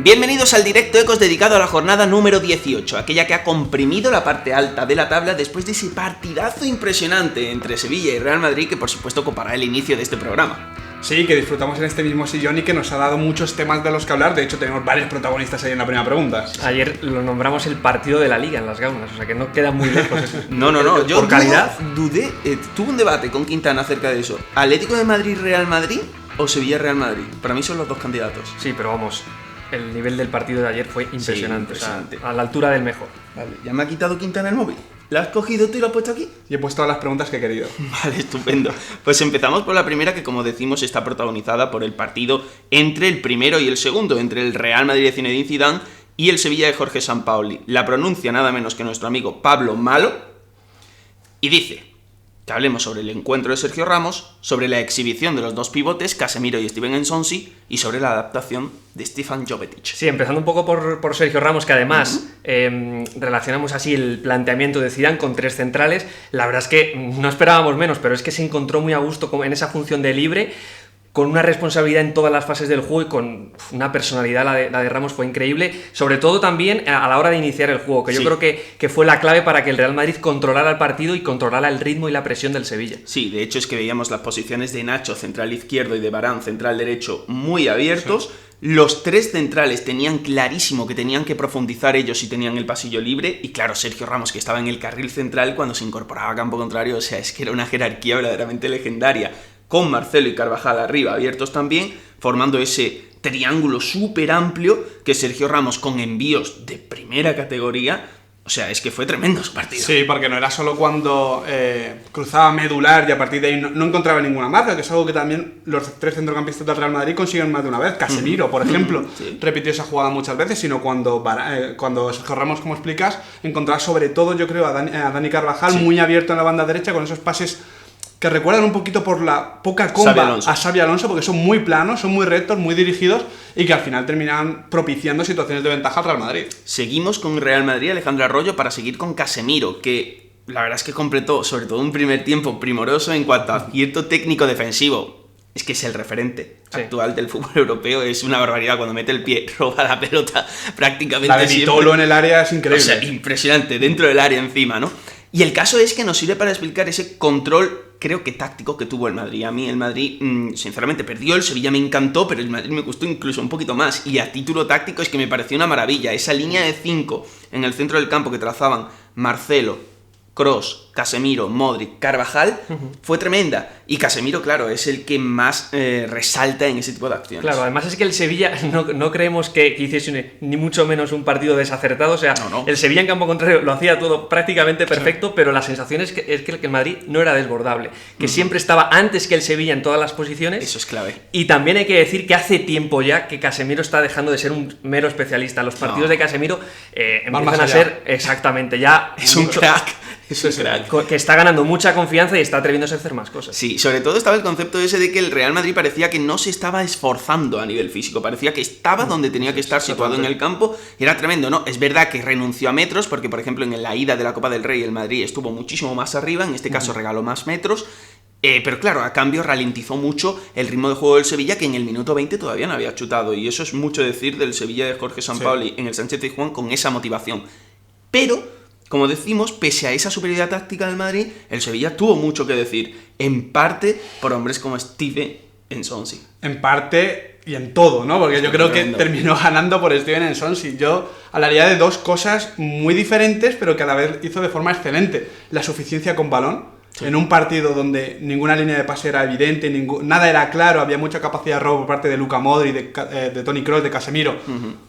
Bienvenidos al directo Ecos dedicado a la jornada número 18, aquella que ha comprimido la parte alta de la tabla después de ese partidazo impresionante entre Sevilla y Real Madrid que por supuesto copará el inicio de este programa. Sí, que disfrutamos en este mismo sillón y que nos ha dado muchos temas de los que hablar. De hecho, tenemos varios protagistas ahí en la primera pregunta. Ayer lo nombramos el partido de la Liga en las Gaunas, o sea que no queda muy lejos eso. No, yo por calidad dudé, tuve un debate con Quintana acerca de eso. ¿Atlético de Madrid-Real Madrid o Sevilla-Real Madrid? Para mí son los dos candidatos. Sí, pero vamos, el nivel del partido de ayer fue impresionante, Sí, impresionante. O sea, a la altura del mejor. Vale, ya me ha quitado Quintana el móvil. ¿Lo has cogido tú y lo has puesto aquí? Y he puesto todas las preguntas que he querido. Vale, estupendo. Pues empezamos por la primera, que como decimos está protagonizada por el partido entre el primero y el segundo, entre el Real Madrid de Zinedine Zidane y el Sevilla de Jorge Sampaoli. La pronuncia nada menos que nuestro amigo Pablo Malo y dice que hablemos sobre el encuentro de Sergio Ramos, sobre la exhibición de los dos pivotes, Casemiro y Steven Nsonsi, y sobre la adaptación de Stefan Jovetic. Sí, empezando un poco por Sergio Ramos, que además relacionamos así el planteamiento de Zidane con tres centrales. La verdad es que no esperábamos menos, pero es que se encontró muy a gusto en esa función de libre, con una responsabilidad en todas las fases del juego y con una personalidad, la de Ramos fue increíble, sobre todo también a la hora de iniciar el juego, que yo creo que fue la clave para que el Real Madrid controlara el partido y controlara el ritmo y la presión del Sevilla. Sí, de hecho es que veíamos las posiciones de Nacho, central izquierdo, y de Varane, central derecho, muy abiertos. Sí. Los tres centrales tenían clarísimo que tenían que profundizar ellos y tenían el pasillo libre, y claro, Sergio Ramos, que estaba en el carril central cuando se incorporaba a campo contrario, o sea, es que era una jerarquía verdaderamente legendaria, con Marcelo y Carvajal arriba abiertos también, formando ese triángulo súper amplio que Sergio Ramos, con envíos de primera categoría, o sea, es que fue tremendo su partido. Sí, porque no era solo cuando cruzaba medular y a partir de ahí no encontraba ninguna marca, que es algo que también los tres centrocampistas del Real Madrid consiguieron más de una vez. Casemiro, por ejemplo, repitió esa jugada muchas veces, sino cuando Sergio Ramos, como explicas, encontraba sobre todo, yo creo, a Dani Carvajal muy abierto en la banda derecha con esos pases que recuerdan un poquito por la poca comba a Xabi Alonso, porque son muy planos, son muy rectos, muy dirigidos y que al final terminan propiciando situaciones de ventaja al Real Madrid. Seguimos con Real Madrid, Alejandro Arroyo, para seguir con Casemiro, que la verdad es que completó sobre todo un primer tiempo primoroso en cuanto a cierto técnico defensivo. Es que es el referente actual del fútbol europeo, es una barbaridad. Cuando mete el pie, roba la pelota prácticamente la de Vitolo en el área es increíble. O sea, impresionante, dentro del área encima, ¿no? Y el caso es que nos sirve para explicar ese control, creo que táctico, que tuvo el Madrid. A mí el Madrid, sinceramente, perdió, el Sevilla me encantó, pero el Madrid me gustó incluso un poquito más. Y a título táctico es que me pareció una maravilla. Esa línea de 5 en el centro del campo que trazaban Marcelo, Kroos, Casemiro, Modric, Carvajal, fue tremenda. Y Casemiro, claro, es el que más resalta en ese tipo de acciones. Claro, además es que el Sevilla no creemos que hiciese ni mucho menos un partido desacertado. O sea, el Sevilla en campo contrario lo hacía todo prácticamente perfecto, pero la sensación es que el Madrid no era desbordable, que siempre estaba antes que el Sevilla en todas las posiciones. Eso es clave. Y también hay que decir que hace tiempo ya que Casemiro está dejando de ser un mero especialista. Los partidos de Casemiro empiezan a ser exactamente ya... Es un crack. Eso es crack. Que está ganando mucha confianza y está atreviéndose a hacer más cosas. Sí, sobre todo estaba el concepto ese de que el Real Madrid parecía que no se estaba esforzando a nivel físico, parecía que estaba donde tenía que estar situado en el campo, y era tremendo, ¿no? Es verdad que renunció a metros, porque por ejemplo en la ida de la Copa del Rey el Madrid estuvo muchísimo más arriba, en este caso regaló más metros, pero claro, a cambio ralentizó mucho el ritmo de juego del Sevilla, que en el minuto 20 todavía no había chutado, y eso es mucho decir del Sevilla de Jorge Sampaoli en el Sánchez-Pizjuán con esa motivación. Pero, como decimos, pese a esa superioridad táctica del Madrid, el Sevilla tuvo mucho que decir, en parte por hombres como Steven Nsonsi. En parte y en todo, ¿no? Porque yo creo que terminó ganando por Steven Nsonsi. Yo hablaría de dos cosas muy diferentes, pero que a la vez hizo de forma excelente. La suficiencia con balón. Sí. En un partido donde ninguna línea de pase era evidente, nada era claro, había mucha capacidad de robo por parte de Luka Modric, de Toni Kroos, de Casemiro.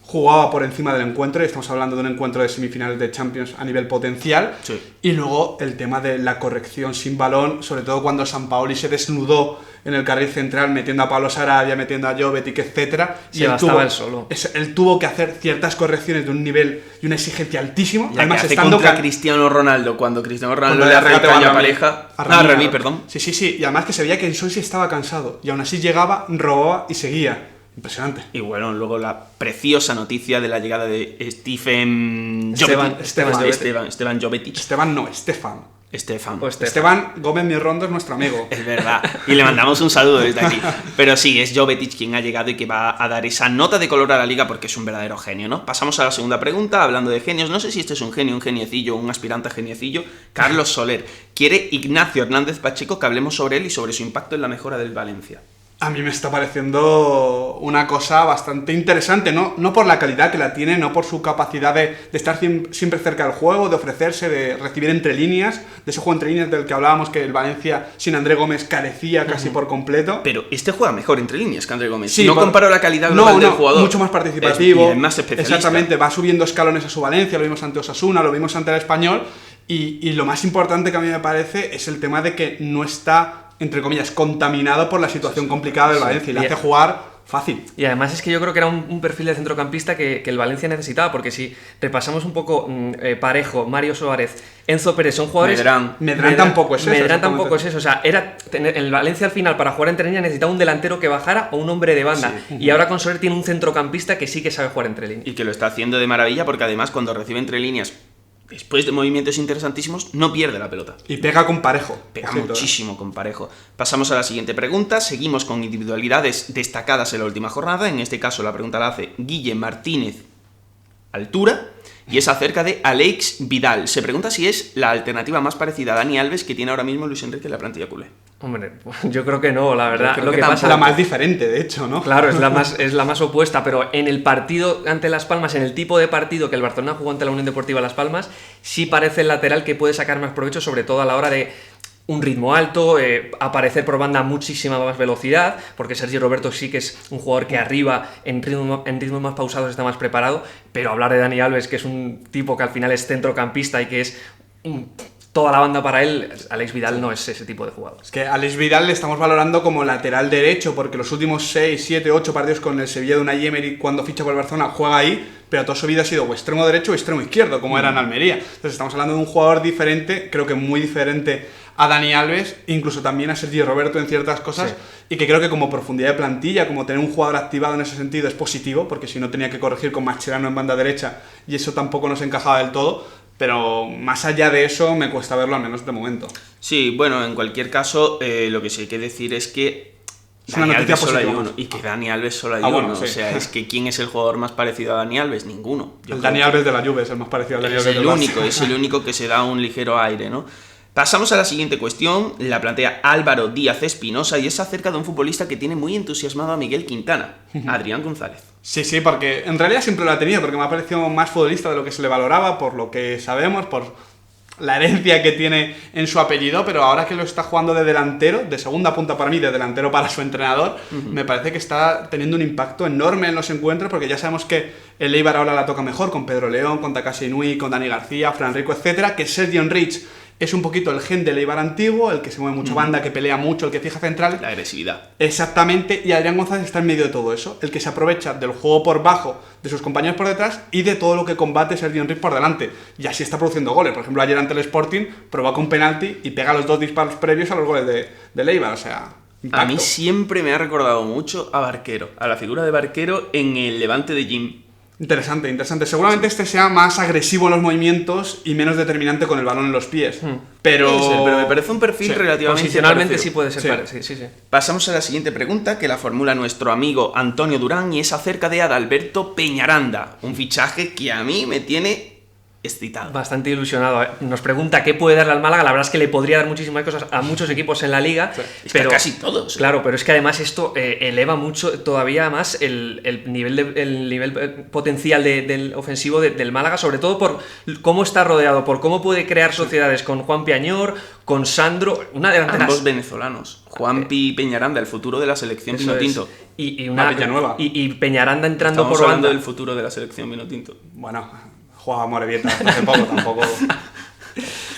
Jugaba por encima del encuentro, y estamos hablando de un encuentro de semifinales de Champions a nivel potencial. Sí. Y luego el tema de la corrección sin balón, sobre todo cuando Sampaoli se desnudó en el carril central, metiendo a Pablo Sarabia, metiendo a Jovetic, etc. Y él solo. Él tuvo que hacer ciertas correcciones de un nivel y una exigencia altísimo. La además, que hace estando contra Cristiano Ronaldo, cuando Cristiano Ronaldo le hace caña a pareja. Remy, perdón. Sí. Y además que se veía que Nsonsi estaba cansado. Y aún así llegaba, robaba y seguía. Impresionante. Y bueno, luego la preciosa noticia de la llegada de Stefan Jovetic. Stefan Estefan. Esteban Gómez Mirrondo es nuestro amigo. Es verdad. Y le mandamos un saludo desde aquí. Pero sí, es Jovetic quien ha llegado y que va a dar esa nota de color a la liga porque es un verdadero genio, ¿no? Pasamos a la segunda pregunta, hablando de genios. No sé si este es un genio, un geniecillo, un aspirante a geniecillo. Carlos Soler. Quiere Ignacio Hernández Pacheco que hablemos sobre él y sobre su impacto en la mejora del Valencia. A mí me está pareciendo una cosa bastante interesante, no por la calidad que la tiene, no por su capacidad de estar siempre cerca del juego, de ofrecerse, de recibir entre líneas, de ese juego entre líneas del que hablábamos que el Valencia sin André Gómez carecía casi por completo. Pero este juega mejor entre líneas que André Gómez. Sí, no comparo la calidad global del jugador. Mucho más participativo, es más especialista. Exactamente, va subiendo escalones a su Valencia, lo vimos ante Osasuna, lo vimos ante el Español, y lo más importante que a mí me parece es el tema de que no está, entre comillas, contaminado por la situación complicada del Valencia y le hace jugar fácil. Y además es que yo creo que era un perfil de centrocampista que el Valencia necesitaba, porque si repasamos un poco Parejo, Mario Suárez, Enzo Pérez, son jugadores... Medrán tampoco es eso. Medrán tampoco es eso, o sea, el Valencia al final para jugar entre líneas necesitaba un delantero que bajara o un hombre de banda, y ahora con Soler tiene un centrocampista que sí que sabe jugar entre líneas. Y que lo está haciendo de maravilla porque además cuando recibe entre líneas, después de movimientos interesantísimos, no pierde la pelota. Y pega con Parejo. Pega muchísimo con Parejo. Pasamos a la siguiente pregunta. Seguimos con individualidades destacadas en la última jornada. En este caso la pregunta la hace Guille Martínez Altura y es acerca de Alex Vidal. Se pregunta si es la alternativa más parecida a Dani Alves que tiene ahora mismo Luis Enrique en la plantilla culé. Hombre, yo creo que no, la verdad. Lo que pasa es la más diferente, de hecho, ¿no? Claro, es la más opuesta, pero en el partido ante Las Palmas, en el tipo de partido que el Barcelona jugó ante la Unión Deportiva Las Palmas, sí parece el lateral que puede sacar más provecho, sobre todo a la hora de un ritmo alto, aparecer por banda a muchísima más velocidad, porque Sergi Roberto sí que es un jugador que arriba, en ritmos más pausados, está más preparado, pero hablar de Dani Alves, que es un tipo que al final es centrocampista y que es toda la banda para él, Alex Vidal no es ese tipo de jugador. Es que a Alex Vidal le estamos valorando como lateral derecho, porque los últimos 6, 7, 8 partidos con el Sevilla de Unai Emery, cuando ficha por el Barcelona, juega ahí, pero toda su vida ha sido o extremo derecho o extremo izquierdo, como era en Almería. Entonces estamos hablando de un jugador diferente, creo que muy diferente a Dani Alves, incluso también a Sergi Roberto en ciertas cosas, y que creo que como profundidad de plantilla, como tener un jugador activado en ese sentido es positivo, porque si no tenía que corregir con Mascherano en banda derecha, y eso tampoco nos encajaba del todo. Pero más allá de eso, me cuesta verlo, al menos de momento. Sí, bueno, en cualquier caso, lo que sí hay que decir es que Dani Alves solo hay uno. Y que Dani Alves solo hay uno. Bueno, sí. O sea, es que ¿quién es el jugador más parecido a Dani Alves? Ninguno. El Dani Alves de la Juve es el más parecido al Dani Alves del Barça. Es el único que se da un ligero aire, ¿no? Pasamos a la siguiente cuestión, la plantea Álvaro Díaz Espinosa y es acerca de un futbolista que tiene muy entusiasmado a Miguel Quintana, Adrián González. Sí, porque en realidad siempre lo ha tenido, porque me ha parecido más futbolista de lo que se le valoraba, por lo que sabemos, por la herencia que tiene en su apellido, pero ahora que lo está jugando de delantero, de segunda punta para mí, de delantero para su entrenador, me parece que está teniendo un impacto enorme en los encuentros, porque ya sabemos que el Eibar ahora la toca mejor con Pedro León, con Takashi Inui, con Dani García, Fran Rico, etcétera, que Sergi Enrich es un poquito el gen del Eibar antiguo, el que se mueve mucho banda, que pelea mucho, el que fija central. La agresividad. Exactamente, y Adrián González está en medio de todo eso, el que se aprovecha del juego por bajo, de sus compañeros por detrás y de todo lo que combate Sergi Enrich por delante. Y así está produciendo goles. Por ejemplo, ayer ante el Sporting provoca un penalti y pega los 2 disparos previos a los goles de Eibar, o sea, impacto. A mí siempre me ha recordado mucho a Barquero, a la figura de Barquero en el Levante de Jim. Interesante. Seguramente este sea más agresivo en los movimientos y menos determinante con el balón en los pies. Pero me parece un perfil relativamente posicionalmente parecido. sí puede ser. Sí. Sí. Pasamos a la siguiente pregunta que la formula nuestro amigo Antonio Durán y es acerca de Adalberto Peñaranda, un fichaje que a mí me tiene excitado. Bastante ilusionado. Nos pregunta qué puede darle al Málaga. La verdad es que le podría dar muchísimas cosas a muchos equipos en la liga. Pero casi todos. Claro, pero es que además esto eleva mucho todavía más el nivel potencial del ofensivo del Málaga, sobre todo por cómo está rodeado, por cómo puede crear sociedades con Juan Piañor, con Sandro, una delantera. Ambos venezolanos. Juanpi y Peñaranda, el futuro de la selección Vinotinto. Y Villanueva. Y Peñaranda entrando Estamos por hablando banda. del futuro de la selección Vinotinto. Bueno, jugaba Morevieta hace poco, tampoco.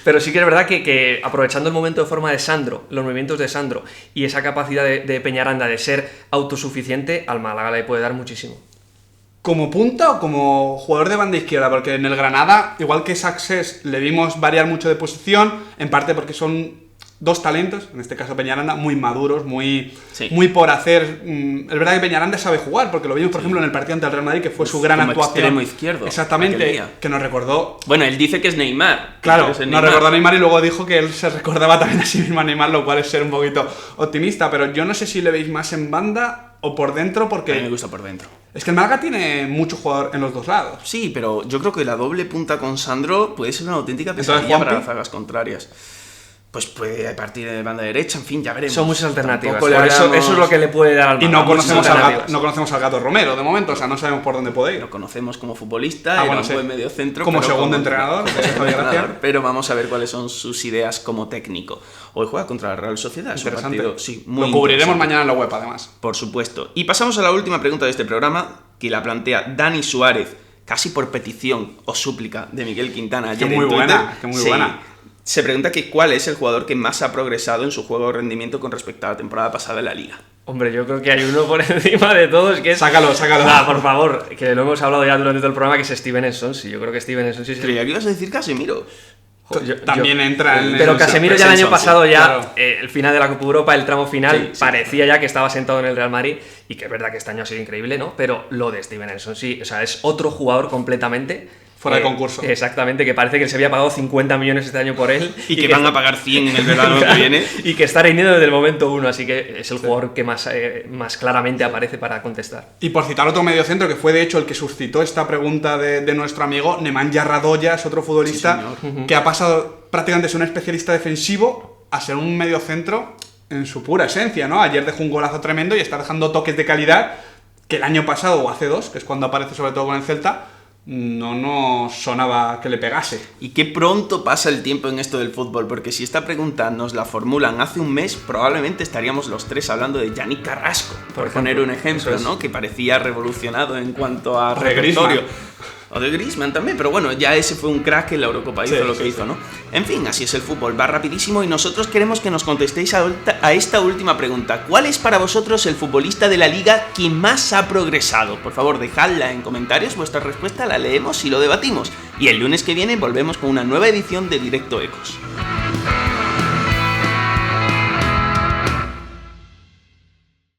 Pero sí que es verdad que aprovechando el momento de forma de Sandro, los movimientos de Sandro y esa capacidad de Peñaranda de ser autosuficiente, al Málaga le puede dar muchísimo. ¿Como punta o como jugador de banda izquierda? Porque en el Granada, igual que Saxes, le vimos variar mucho de posición, en parte porque son dos talentos, en este caso Peñaranda, muy maduros, muy por hacer. Es verdad que Peñaranda sabe jugar, porque lo vimos, por ejemplo, en el partido ante el Real Madrid, que fue su gran actuación. Extremo izquierdo. Exactamente, que nos recordó. Bueno, él dice que es Neymar. Claro, nos recordó a Neymar y luego dijo que él se recordaba también a sí mismo a Neymar, lo cual es ser un poquito optimista, pero yo no sé si le veis más en banda o por dentro, porque. A mí me gusta por dentro. Es que el Málaga tiene mucho jugador en los dos lados. Sí, pero yo creo que la doble punta con Sandro puede ser una auténtica pesadilla para las zagas contrarias. Pues puede partir de banda derecha, en fin, ya veremos. Son muchas alternativas. Eso es lo que le puede dar al Málaga. Y no conocemos al Gato Romero de momento, o sea, no sabemos por dónde puede ir. Lo conocemos como futbolista, era un buen mediocentro. Como segundo entrenador. Pero vamos a ver cuáles son sus ideas como técnico. Hoy juega contra la Real Sociedad. Es un partido, sí, muy lo cubriremos mañana en la web, además. Por supuesto. Y pasamos a la última pregunta de este programa, que la plantea Dani Suárez, casi por petición o súplica de Miguel Quintana ayer en Twitter. Que muy buena. Se pregunta que cuál es el jugador que más ha progresado en su juego de rendimiento con respecto a la temporada pasada en la Liga. Hombre, yo creo que hay uno por encima de todos que es... Sácalo. Por favor, que lo hemos hablado ya durante todo el programa, que es Steven Ensonsi. Yo creo que Steven Ensonsi... Creía que ibas a decir Casemiro. También entra en... Pero Casemiro ya el año pasado, claro. El final de la Copa Europa, el tramo final, parecía ya que estaba sentado en el Real Madrid, y que es verdad que este año ha sido increíble, ¿no? Pero lo de Steven Ensonsi, o sea, es otro jugador completamente... Fuera de concurso. Exactamente, que parece que se había pagado 50 millones este año por él. Y que van a pagar 100 en el verano que viene. Y que está reiniendo desde el momento 1, así que es el jugador que más claramente aparece para contestar. Y por citar otro mediocentro, que fue de hecho el que suscitó esta pregunta de nuestro amigo, Nemanja Radoja, es otro futbolista que ha pasado prácticamente de ser un especialista defensivo a ser un mediocentro en su pura esencia, ¿no? Ayer dejó un golazo tremendo y está dejando toques de calidad que el año pasado, o hace 2, que es cuando aparece sobre todo con el Celta, no nos sonaba que le pegase. Y qué pronto pasa el tiempo en esto del fútbol, porque si esta pregunta nos la formulan hace un mes, probablemente estaríamos los tres hablando de Yannick Carrasco, por poner un ejemplo, ¿no? Que parecía revolucionado en cuanto a repertorio. O de Griezmann también, pero bueno, ya ese fue un crack en la Eurocopa, hizo lo que hizo, ¿no? En fin, así es el fútbol, va rapidísimo y nosotros queremos que nos contestéis a esta última pregunta. ¿Cuál es para vosotros el futbolista de la Liga que más ha progresado? Por favor, dejadla en comentarios, vuestra respuesta la leemos y lo debatimos. Y el lunes que viene volvemos con una nueva edición de Directo Ecos.